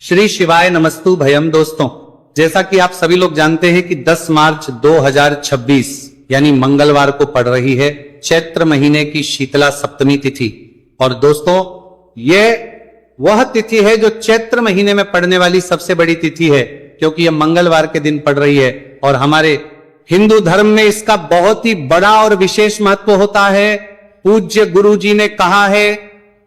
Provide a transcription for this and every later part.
श्री शिवाय नमस्तु भयम। दोस्तों, जैसा कि आप सभी लोग जानते हैं कि 10 मार्च 2026 यानी मंगलवार को पड़ रही है चैत्र महीने की शीतला सप्तमी तिथि। और दोस्तों, यह वह तिथि है जो चैत्र महीने में पड़ने वाली सबसे बड़ी तिथि है, क्योंकि यह मंगलवार के दिन पड़ रही है। और हमारे हिंदू धर्म में इसका बहुत ही बड़ा और विशेष महत्व होता है। पूज्य गुरु जी ने कहा है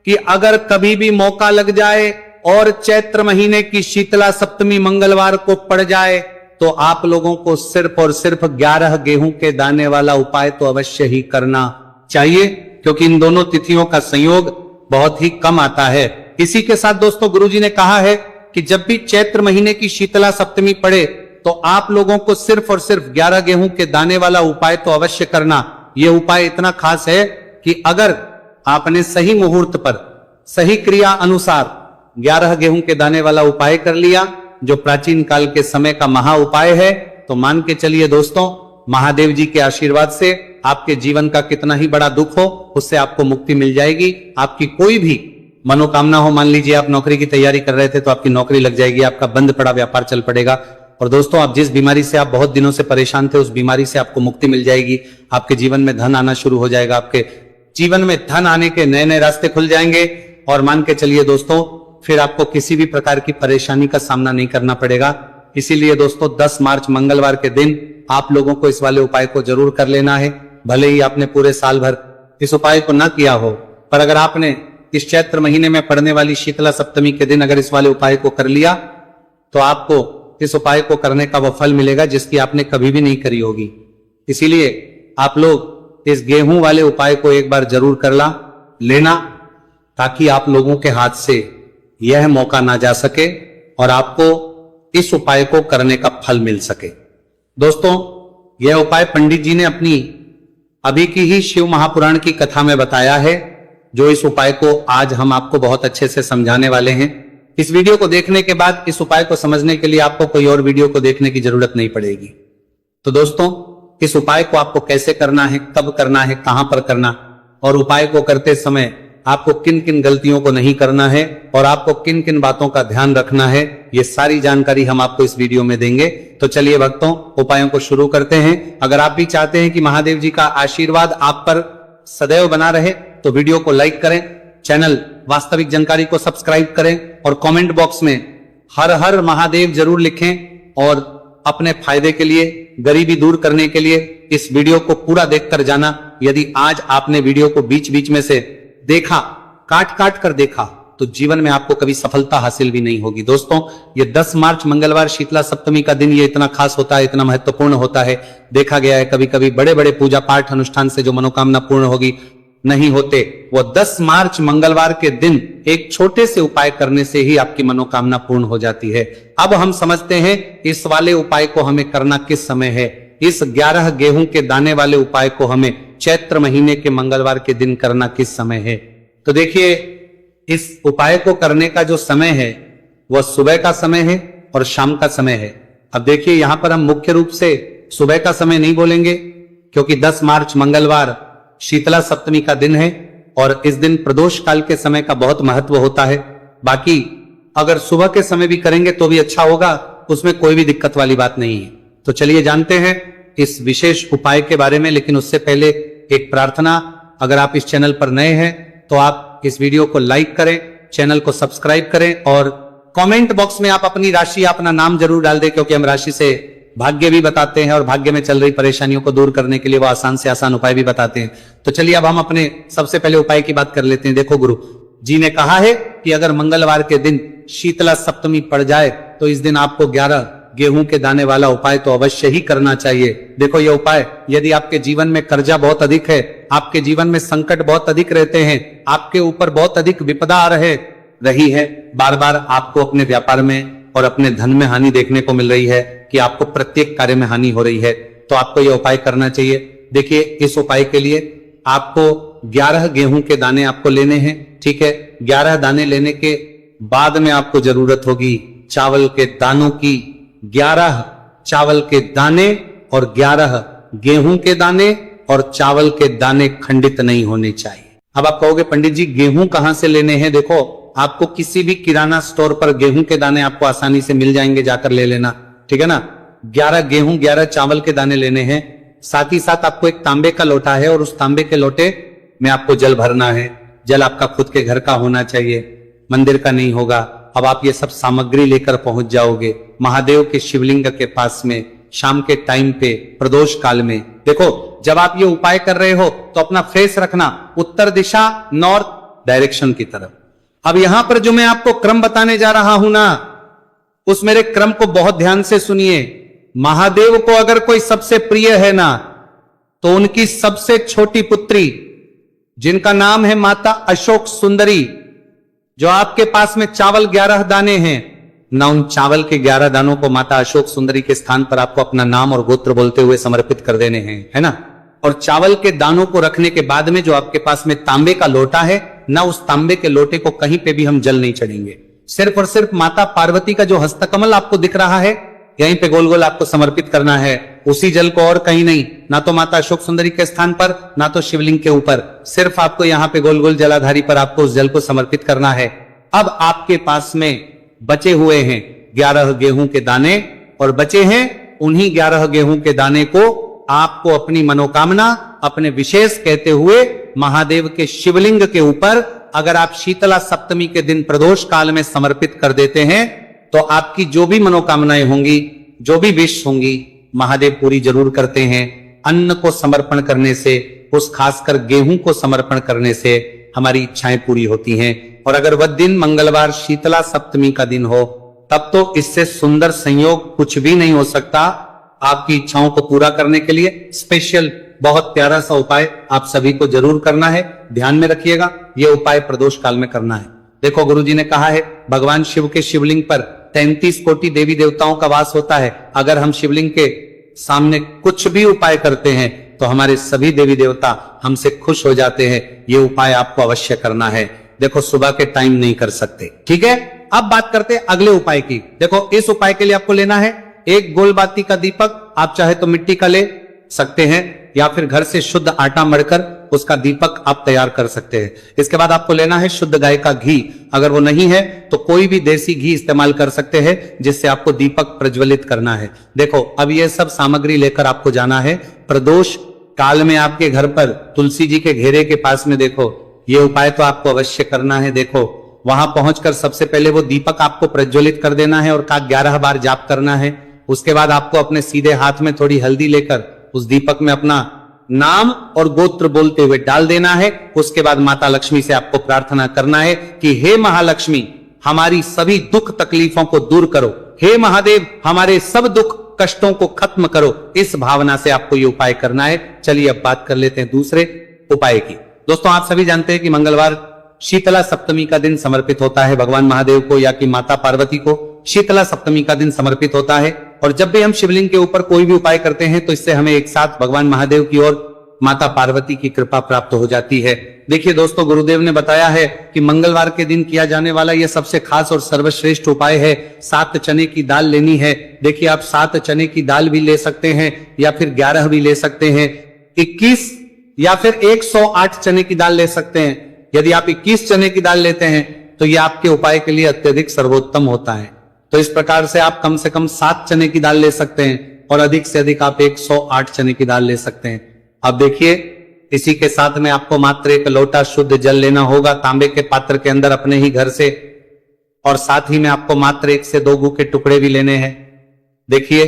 कि अगर कभी भी मौका लग जाए और चैत्र महीने की शीतला सप्तमी मंगलवार को पड़ जाए तो आप लोगों को सिर्फ और सिर्फ 11 गेहूं के दाने वाला उपाय तो अवश्य ही करना चाहिए, क्योंकि इन दोनों तिथियों का संयोग बहुत ही कम आता है। इसी के साथ दोस्तों, गुरुजी ने कहा है कि जब भी चैत्र महीने की शीतला सप्तमी पड़े तो आप लोगों को सिर्फ और सिर्फ 11 गेहूं के दाने वाला उपाय तो अवश्य करना। यह उपाय इतना खास है कि अगर आपने सही मुहूर्त पर सही क्रिया अनुसार 11 गेहूं के दाने वाला उपाय कर लिया, जो प्राचीन काल के समय का महा उपाय है, तो मान के चलिए दोस्तों, महादेव जी के आशीर्वाद से आपके जीवन का कितना ही बड़ा दुख हो, उससे आपको मुक्ति मिल जाएगी। आपकी कोई भी मनोकामना हो, मान लीजिए आप नौकरी की तैयारी कर रहे थे तो आपकी नौकरी लग जाएगी, आपका बंद पड़ा व्यापार चल पड़ेगा। और दोस्तों, आप जिस बीमारी से आप बहुत दिनों से परेशान थे, उस बीमारी से आपको मुक्ति मिल जाएगी। आपके जीवन में धन आना शुरू हो जाएगा, आपके जीवन में धन आने के नए नए रास्ते खुल जाएंगे। और मान के चलिए दोस्तों, फिर आपको किसी भी प्रकार की परेशानी का सामना नहीं करना पड़ेगा। इसीलिए दोस्तों, 10 मार्च मंगलवार के दिन आप लोगों को इस वाले उपाय को जरूर कर लेना है। भले ही आपने पूरे साल भर इस उपाय को ना किया हो, पर अगर आपने इस चैत्र महीने में पड़ने वाली शीतला सप्तमी के दिन अगर इस वाले उपाय को कर लिया तो आपको इस उपाय को करने का वह फल मिलेगा जिसकी आपने कभी भी नहीं करी होगी। इसीलिए आप लोग इस गेहूं वाले उपाय को एक बार जरूर कर लेना, ताकि आप लोगों के हाथ से यह मौका ना जा सके और आपको इस उपाय को करने का फल मिल सके। दोस्तों, यह उपाय पंडित जी ने अपनी अभी की ही शिव महापुराण की कथा में बताया है, जो इस उपाय को आज हम आपको बहुत अच्छे से समझाने वाले हैं। इस वीडियो को देखने के बाद इस उपाय को समझने के लिए आपको कोई और वीडियो को देखने की जरूरत नहीं पड़ेगी। तो दोस्तों, इस उपाय को आपको कैसे करना है, कब करना है, कहां पर करना, और उपाय को करते समय आपको किन किन गलतियों को नहीं करना है और आपको किन किन बातों का ध्यान रखना है, ये सारी जानकारी हम आपको इस वीडियो में देंगे। तो चलिए भक्तों, उपायों को शुरू करते हैं। अगर आप भी चाहते हैं कि महादेव जी का आशीर्वाद आप पर सदैव बना रहे तो वीडियो को लाइक करें, चैनल वास्तविक जानकारी को सब्सक्राइब करें और कमेंट बॉक्स में हर हर महादेव जरूर लिखें। और अपने फायदे के लिए, गरीबी दूर करने के लिए इस वीडियो को पूरा देखकर जाना। यदि आज आपने वीडियो को बीच बीच में से देखा, काट काट कर देखा, तो जीवन में आपको कभी सफलता हासिल भी नहीं होगी। दोस्तों, ये 10 मार्च मंगलवार शीतला सप्तमी का दिन ये इतना खास होता है, इतना महत्वपूर्ण होता है। देखा गया है कभी कभी बड़े बड़े पूजा पाठ अनुष्ठान से जो मनोकामना पूर्ण होगी नहीं होते, वो 10 मार्च मंगलवार के दिन एक छोटे से उपाय करने से ही आपकी मनोकामना पूर्ण हो जाती है। अब हम समझते हैं इस वाले उपाय को हमें करना किस समय है। इस 11 गेहूं के दाने वाले उपाय को हमें चैत्र महीने के मंगलवार के दिन करना किस समय है। तो देखिए, इस उपाय को करने का जो समय है वह सुबह का समय है और शाम का समय है। अब देखिए, यहां पर हम मुख्य रूप से सुबह का समय नहीं बोलेंगे, क्योंकि 10 मार्च मंगलवार शीतला सप्तमी का दिन है और इस दिन प्रदोष काल के समय का बहुत महत्व होता है। बाकी अगर सुबह के समय भी करेंगे तो भी अच्छा होगा, उसमें कोई भी दिक्कत वाली बात नहीं है। तो चलिए जानते हैं इस विशेष उपाय के बारे में। लेकिन उससे पहले एक प्रार्थना, अगर आप इस चैनल पर नए हैं तो आप इस वीडियो को लाइक करें, चैनल को सब्सक्राइब करें और कमेंट बॉक्स में आप अपनी राशि, अपना नाम जरूर डाल दें, क्योंकि हम राशि से भाग्य भी बताते हैं और भाग्य में चल रही परेशानियों को दूर करने के लिए वो आसान से आसान उपाय भी बताते हैं। तो चलिए अब हम अपने सबसे पहले उपाय की बात कर लेते हैं। देखो, गुरु जी ने कहा है कि अगर मंगलवार के दिन शीतला सप्तमी पड़ जाए तो इस दिन आपको 11 गेहूं के दाने वाला उपाय तो अवश्य ही करना चाहिए। देखो, यह उपाय, यदि आपके जीवन में कर्जा बहुत अधिक है, आपके जीवन में संकट बहुत अधिक रहते हैं, आपके ऊपर बहुत अधिक विपदा आ रही है, बार बार आपको अपने व्यापार में और अपने धन में हानि देखने को मिल रही है कि आपको प्रत्येक कार्य में हानि हो रही है, तो आपको यह उपाय करना चाहिए। देखिए, इस उपाय के लिए आपको 11 गेहूं के दाने आपको लेने हैं, ठीक है। 11 दाने लेने के बाद में आपको जरूरत होगी चावल के दानों की। 11 चावल के दाने और 11 गेहूं के दाने, और चावल के दाने खंडित नहीं होने चाहिए। अब आप कहोगे पंडित जी गेहूं कहां से लेने हैं? देखो, आपको किसी भी किराना स्टोर पर गेहूं के दाने आपको आसानी से मिल जाएंगे, जाकर ले लेना, ठीक है ना। 11 गेहूं 11 चावल के दाने लेने हैं। साथ ही साथ आपको एक तांबे का लोटा है और उस तांबे के लोटे में आपको जल भरना है। जल आपका खुद के घर का होना चाहिए, मंदिर का नहीं होगा। अब आप ये सब सामग्री लेकर पहुंच जाओगे महादेव के शिवलिंग के पास में शाम के टाइम पे प्रदोष काल में। देखो, जब आप ये उपाय कर रहे हो तो अपना फेस रखना उत्तर दिशा, नॉर्थ डायरेक्शन की तरफ। अब यहां पर जो मैं आपको क्रम बताने जा रहा हूं ना, उस मेरे क्रम को बहुत ध्यान से सुनिए। महादेव को अगर कोई सबसे प्रिय है ना, तो उनकी सबसे छोटी पुत्री जिनका नाम है माता अशोक सुंदरी, जो आपके पास में चावल 11 दाने हैं ना, उन चावल के 11 दानों को माता अशोक सुंदरी के स्थान पर आपको अपना नाम और गोत्र बोलते हुए समर्पित कर देने हैं, है ना। और चावल के दानों को रखने के बाद में जो आपके पास में तांबे का लोटा है ना, उस तांबे के लोटे को कहीं पे भी हम जल नहीं चढ़ेंगे। सिर्फ और सिर्फ माता पार्वती का जो हस्तकमल आपको दिख रहा है, यहीं पे गोल गोल आपको समर्पित करना है, उसी जल को, और कहीं नहीं। ना तो माता अशोक सुंदरी के स्थान पर, ना तो शिवलिंग के ऊपर, सिर्फ आपको यहाँ पे गोल गोल जलाधारी पर आपको उस जल को समर्पित करना है। अब आपके पास में बचे हुए हैं 11 गेहूं के दाने, और बचे हैं उन्हीं 11 गेहूं के दाने को आपको अपनी मनोकामना, अपने विशेष कहते हुए महादेव के शिवलिंग के ऊपर अगर आप शीतला सप्तमी के दिन प्रदोष काल में समर्पित कर देते हैं, तो आपकी जो भी मनोकामनाएं होंगी, जो भी विश होंगी, महादेव पूरी जरूर करते हैं। अन्न को समर्पण करने से, उस खासकर गेहूं को समर्पण करने से हमारी इच्छाएं पूरी होती हैं। और अगर वह दिन मंगलवार शीतला सप्तमी का दिन हो, तब तो इससे सुंदर संयोग कुछ भी नहीं हो सकता। आपकी इच्छाओं को पूरा करने के लिए स्पेशल बहुत प्यारा सा उपाय आप सभी को जरूर करना है। ध्यान में रखिएगा, यह उपाय प्रदोष काल में करना है। देखो, गुरुजी ने कहा है भगवान शिव के शिवलिंग पर 33 कोटि देवी देवताओं का वास होता है। अगर हम शिवलिंग के सामने कुछ भी उपाय करते हैं तो हमारे सभी देवी देवता हमसे खुश हो जाते हैं। ये उपाय आपको अवश्य करना है। देखो, सुबह के टाइम नहीं कर सकते, ठीक है। अब बात करते हैं अगले उपाय की। देखो, इस उपाय के लिए आपको लेना है एक गोल बाती का दीपक। आप चाहे तो मिट्टी का ले सकते हैं, या फिर घर से शुद्ध आटा मढ़कर उसका दीपक आप तैयार कर सकते हैं। इसके बाद आपको लेना है शुद्ध गाय का घी। अगर वो नहीं है तो कोई भी देसी घी इस्तेमाल कर सकते हैं, जिससे आपको दीपक प्रज्वलित करना है। देखो, अब ये सब सामग्री लेकर आपको जाना है प्रदोष काल में आपके घर पर तुलसी जी के घेरे के पास में। देखो, ये उपाय तो आपको अवश्य करना है। देखो, वहां पहुंचकर सबसे पहले वो दीपक आपको प्रज्वलित कर देना है और का 11 बार जाप करना है। उसके बाद आपको अपने सीधे हाथ में थोड़ी हल्दी लेकर उस दीपक में अपना नाम और गोत्र बोलते हुए डाल देना है। उसके बाद माता लक्ष्मी से आपको प्रार्थना करना है कि हे महालक्ष्मी, हमारी सभी दुख तकलीफों को दूर करो। हे महादेव, हमारे सब दुख कष्टों को खत्म करो। इस भावना से आपको ये उपाय करना है। चलिए अब बात कर लेते हैं दूसरे उपाय की। दोस्तों, आप सभी जानते हैं कि मंगलवार शीतला सप्तमी का दिन समर्पित होता है भगवान महादेव को, या कि माता पार्वती को शीतला सप्तमी का दिन समर्पित होता है। और जब भी हम शिवलिंग के ऊपर कोई भी उपाय करते हैं तो इससे हमें एक साथ भगवान महादेव की और माता पार्वती की कृपा प्राप्त हो जाती है। देखिए दोस्तों, गुरुदेव ने बताया है कि मंगलवार के दिन किया जाने वाला यह सबसे खास और सर्वश्रेष्ठ उपाय है। 7 चने की दाल लेनी है। देखिए, आप 7 चने की दाल भी ले सकते हैं, या फिर 11 भी ले सकते हैं, 21 या फिर 108 चने की दाल ले सकते हैं। यदि आप 21 चने की दाल लेते हैं तो यह आपके उपाय के लिए अत्यधिक सर्वोत्तम होता है। तो इस प्रकार से आप कम से कम 7 चने की दाल ले सकते हैं, और अधिक से अधिक आप 108 चने की दाल ले सकते हैं। अब देखिए, इसी के साथ में आपको मात्र 1 लोटा शुद्ध जल लेना होगा तांबे के पात्र के अंदर अपने ही घर से, और साथ ही में आपको मात्र 1 से 2 गू के टुकड़े भी लेने हैं। देखिए,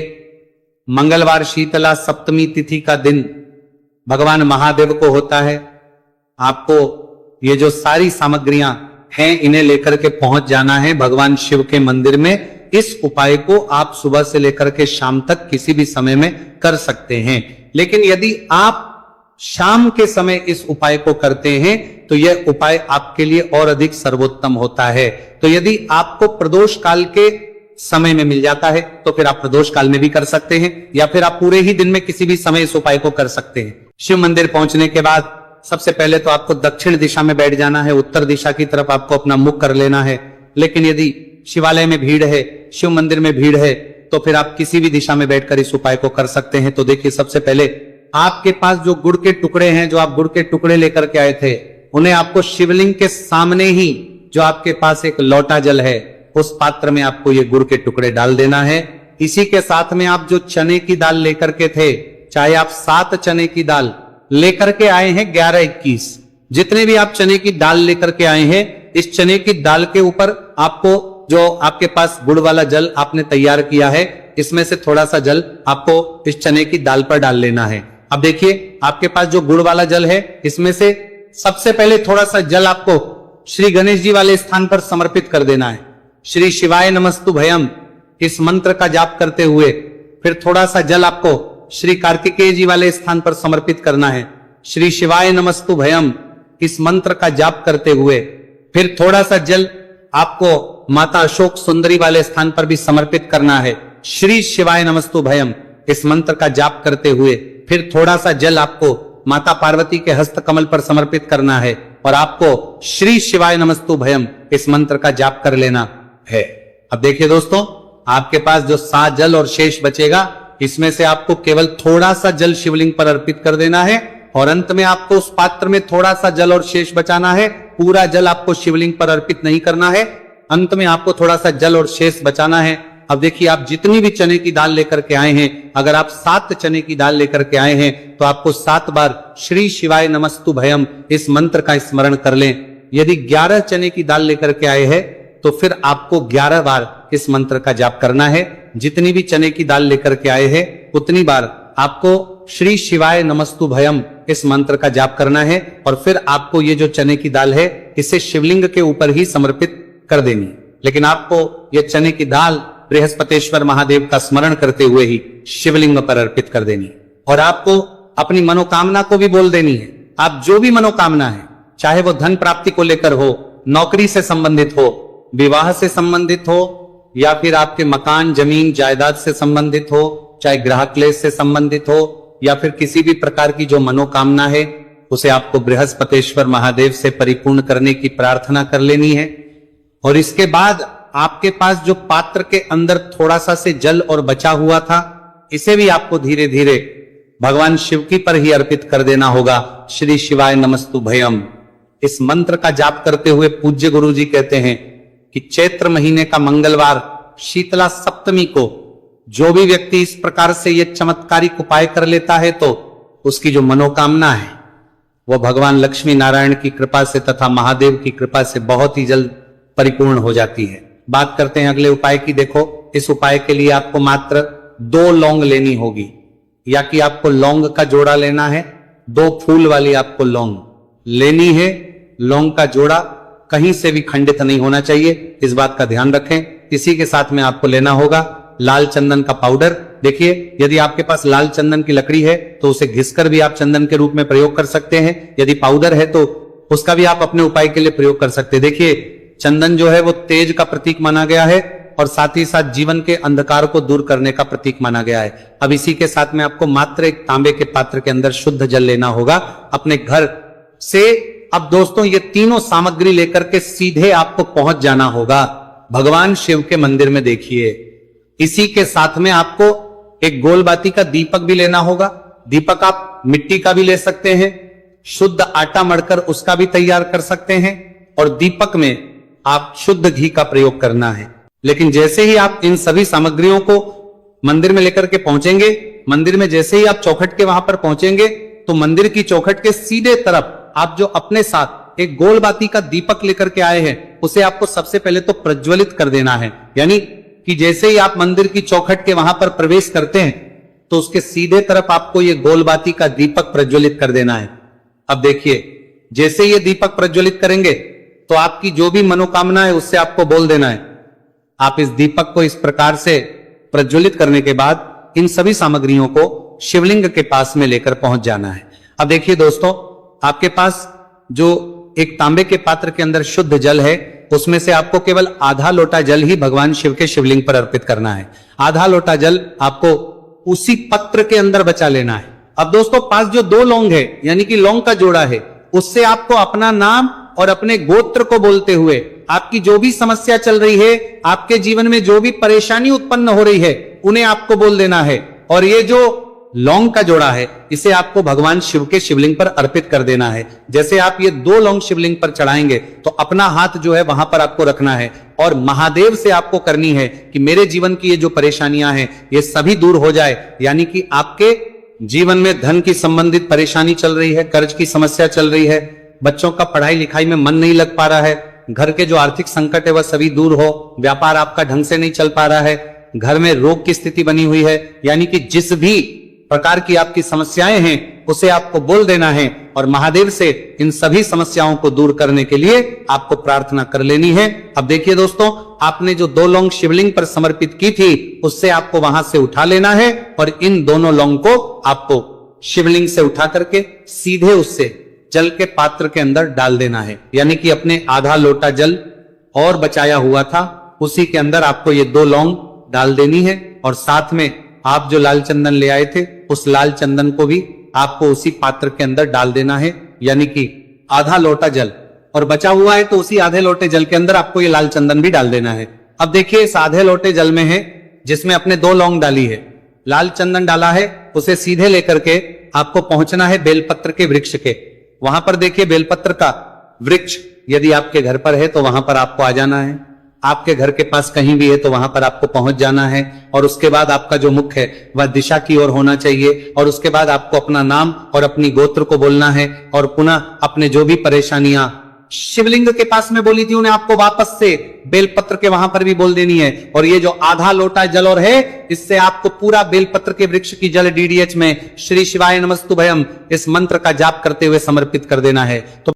मंगलवार शीतला सप्तमी तिथि का दिन भगवान महादेव को होता है। आपको ये जो सारी सामग्रियां हैं, इन्हें लेकर के पहुंच जाना है भगवान शिव के मंदिर में। इस उपाय को आप सुबह से लेकर के शाम तक किसी भी समय में कर सकते हैं। लेकिन यदि आप शाम के समय इस उपाय को करते हैं तो यह उपाय आपके लिए और अधिक सर्वोत्तम होता है। तो यदि आपको प्रदोष काल के समय में मिल जाता है तो फिर आप प्रदोष काल में भी कर सकते हैं, या फिर आप पूरे ही दिन में किसी भी समय इस उपाय को कर सकते हैं। शिव मंदिर पहुंचने के बाद सबसे पहले तो आपको दक्षिण दिशा में बैठ जाना है। उत्तर दिशा की तरफ आपको अपना मुख कर लेना है। लेकिन यदि शिवालय में भीड़ है, शिव मंदिर में भीड़ है, तो फिर आप किसी भी दिशा में बैठकर इस उपाय को कर सकते हैं। तो देखिए, सबसे पहले आपके पास जो गुड़ के टुकड़े हैं, जो आप गुड़ के टुकड़े लेकर के आए थे, उन्हें आपको शिवलिंग के सामने ही जो आपके पास एक लोटा जल है, उस पात्र में आपको ये गुड़ के टुकड़े डाल देना है। इसी के साथ में आप जो चने की दाल लेकर के थे, चाहे आप 7 चने की दाल लेकर के आए हैं, 11-21, जितने भी आप चने की दाल लेकर के आए हैं, इस चने की दाल के ऊपर आपको जो आपके पास गुड़ वाला जल आपने तैयार किया है, इसमें से थोड़ा सा जल आपको इस चने की दाल पर डाल लेना है। अब देखिए, आपके पास जो गुड़ वाला जल है, इसमें से सबसे पहले थोड़ा सा जल आपको श्री गणेश जी वाले स्थान पर समर्पित कर देना है। श्री शिवाय नमस्तु भयम इस मंत्र का जाप करते हुए फिर थोड़ा सा जल आपको श्री कार्तिकेय जी वाले स्थान पर समर्पित करना है। श्री शिवाय नमस्तु भयम इस मंत्र का जाप करते हुए फिर थोड़ा सा जल आपको माता अशोक सुंदरी वाले स्थान पर भी समर्पित करना है। श्री शिवाय नमस्तु भयम इस मंत्र का जाप करते हुए फिर थोड़ा सा जल आपको माता पार्वती के हस्त कमल पर समर्पित करना है और आपको श्री शिवाय नमस्तु भयम इस मंत्र का जाप कर लेना है। अब देखिए दोस्तों, आपके पास जो 7 जल और शेष बचेगा, इसमें से आपको केवल थोड़ा सा जल शिवलिंग पर अर्पित कर देना है और अंत में आपको उस पात्र में थोड़ा सा जल और शेष बचाना है। पूरा जल आपको शिवलिंग पर अर्पित नहीं करना है, अंत में आपको थोड़ा सा जल और शेष बचाना है। अब देखिए, आप जितनी भी चने की दाल लेकर के आए हैं, अगर आप 7 चने की दाल लेकर के आए हैं, तो आपको 7 बार श्री शिवाय नमस्तु भयम इस मंत्र का स्मरण कर लें। यदि 11 चने की दाल लेकर के आए हैं, तो फिर आपको 11 बार इस मंत्र का जाप करना है। जितनी भी चने की दाल लेकर के आए हैं, उतनी बार आपको श्री शिवाय नमस्तु भयम इस मंत्र का जाप करना है और फिर आपको ये जो चने की दाल है, इसे शिवलिंग के ऊपर ही समर्पित कर देनी। लेकिन आपको ये चने की दाल बृहस्पतेश्वर महादेव का स्मरण करते हुए ही शिवलिंग पर अर्पित कर देनी और आपको अपनी मनोकामना को भी बोल देनी है। आप जो भी मनोकामना है, चाहे वो धन प्राप्ति को लेकर हो, नौकरी से संबंधित हो, विवाह से संबंधित हो, या फिर आपके मकान जमीन जायदाद से संबंधित हो, चाहे ग्रह क्लेश से संबंधित हो, या फिर किसी भी प्रकार की जो मनोकामना है, उसे आपको बृहस्पतेश्वर महादेव से परिपूर्ण करने की प्रार्थना कर लेनी है। और इसके बाद आपके पास जो पात्र के अंदर थोड़ा सा से जल और बचा हुआ था, इसे भी आपको धीरे धीरे भगवान शिव की पर ही अर्पित कर देना होगा। श्री शिवाय नमस्तु भयम इस मंत्र का जाप करते हुए पूज्य गुरु जी कहते हैं कि चैत्र महीने का मंगलवार शीतला सप्तमी को जो भी व्यक्ति इस प्रकार से यह चमत्कारिक उपाय कर लेता है, तो उसकी जो मनोकामना है वह भगवान लक्ष्मी नारायण की कृपा से तथा महादेव की कृपा से बहुत ही जल्द परिपूर्ण हो जाती है। बात करते हैं अगले उपाय की। देखो, इस उपाय के लिए आपको मात्र 2 लौंग लेनी होगी, या कि आपको लौंग का जोड़ा लेना है। 2 फूल वाली आपको लौंग लेनी है। लौंग का जोड़ा कहीं से भी खंडित नहीं होना चाहिए, इस बात का ध्यान रखें। इसी के साथ में आपको लेना होगा लाल चंदन का पाउडर। देखिए, यदि आपके पास लाल चंदन की लकड़ी है तो उसे घिसकर भी आप चंदन के रूप में प्रयोग कर सकते हैं। यदि पाउडर है तो उसका भी आप अपने उपाय के लिए प्रयोग कर सकते हैं। देखिए, चंदन जो है वो तेज का प्रतीक माना गया है और साथ ही साथ जीवन के अंधकार को दूर करने का प्रतीक माना गया है। अब इसी के साथ में आपको मात्र एक तांबे के पात्र के अंदर शुद्ध जल लेना होगा अपने घर से। अब दोस्तों, ये तीनों सामग्री लेकर के सीधे आपको पहुंच जाना होगा भगवान शिव के मंदिर में। देखिए, इसी के साथ में आपको एक गोलबाती का दीपक भी लेना होगा। दीपक आप मिट्टी का भी ले सकते हैं, शुद्ध आटा मढ़कर उसका भी तैयार कर सकते हैं, और दीपक में आप शुद्ध घी का प्रयोग करना है। लेकिन जैसे ही आप इन सभी सामग्रियों को मंदिर में लेकर के पहुंचेंगे, मंदिर में जैसे ही आप चौखट के वहां पर पहुंचेंगे, तो मंदिर की चौखट के सीधे तरफ आप जो अपने साथ एक गोलबाती का दीपक लेकर के आए हैं, उसे आपको सबसे पहले तो प्रज्वलित कर देना है। यानी कि जैसे ही आप मंदिर की चौखट के वहां पर प्रवेश करते हैं, तो उसके सीधे तरफ आपको ये गोलबाती का दीपक प्रज्वलित कर देना है। अब देखिए, जैसे ये दीपक प्रज्वलित करेंगे तो आपकी जो भी मनोकामना है उससे आपको बोल देना है। आप इस दीपक को इस प्रकार से प्रज्वलित करने के बाद इन सभी सामग्रियों को शिवलिंग के पास में लेकर पहुंच जाना है। अब देखिए दोस्तों, आपके पास जो एक तांबे के पात्र के अंदर शुद्ध जल है, उसमें से आपको केवल आधा लोटा जल ही भगवान शिव के शिवलिंग पर अर्पित करना है। आधा लोटा जल आपको उसी पत्र के अंदर बचा लेना है। अब दोस्तों, पास जो 2 लौंग है, यानी कि लौंग का जोड़ा है, उससे आपको अपना नाम और अपने गोत्र को बोलते हुए आपकी जो भी समस्या चल रही है, आपके जीवन में जो भी परेशानी उत्पन्न हो रही है, उन्हें आपको बोल देना है। और ये जो लौंग का जोड़ा है इसे आपको भगवान शिव के शिवलिंग पर अर्पित कर देना है। जैसे आप ये 2 लौंग शिवलिंग पर चढ़ाएंगे तो अपना हाथ जो है वहां पर आपको रखना है और महादेव से आपको करनी है कि मेरे जीवन की ये जो परेशानियां हैं ये सभी दूर हो जाए। यानी कि आपके जीवन में धन की संबंधित परेशानी चल रही है, कर्ज की समस्या चल रही है, बच्चों का पढ़ाई लिखाई में मन नहीं लग पा रहा है, घर के जो आर्थिक संकट है वह सभी दूर हो, व्यापार आपका ढंग से नहीं चल पा रहा है, घर में रोग की स्थिति बनी हुई है, यानी कि जिस भी प्रकार की आपकी समस्याएं हैं उसे आपको बोल देना है और महादेव से इन सभी समस्याओं को दूर करने के लिए आपको प्रार्थना कर लेनी है। अब देखिए दोस्तों, आपने जो 2 लौंग शिवलिंग पर समर्पित की थी उससे आपको वहां से उठा लेना है और इन दोनों लौंग को आपको शिवलिंग से उठा करके सीधे उससे जल के पात्र के अंदर डाल देना है। यानी कि अपने आधा लोटा जल और बचाया हुआ था उसी के अंदर आपको ये 2 लौंग डाल देनी है और साथ में आप जो लाल चंदन ले आए थे उस लाल चंदन को भी आपको उसी पात्र के अंदर डाल देना है। यानी कि आधा लोटा जल और बचा हुआ है तो उसी आधे लोटे जल के अंदर आपको ये लाल चंदन भी डाल देना है। अब देखिए, इस आधे लोटे जल में है जिसमें अपने 2 लौंग डाली है, लाल चंदन डाला है, उसे सीधे लेकर के आपको पहुंचना है बेलपत्र के वृक्ष के। वहां पर देखिए बेलपत्र का वृक्ष यदि आपके घर पर है तो वहां पर आपको आ जाना है, आपके घर के पास कहीं भी है तो वहां पर आपको पहुंच जाना है और उसके बाद आपका जो मुख है वह दिशा की ओर होना चाहिए और उसके बाद आपको अपना नाम और अपनी गोत्र को बोलना है और पुनः अपने जो भी परेशानियां शिवलिंग के पास में बोली थी उन्हें आपको वापस से बेलपत्र के वहां पर भी बोल देनी है। और ये जो आधा लोटा जल और है इससे आपको पूरा बेलपत्र के वृक्ष की जल डीडीएच में श्री शिवाय नमस्तुभयम इस मंत्र का जाप करते हुए समर्पित कर देना है। तो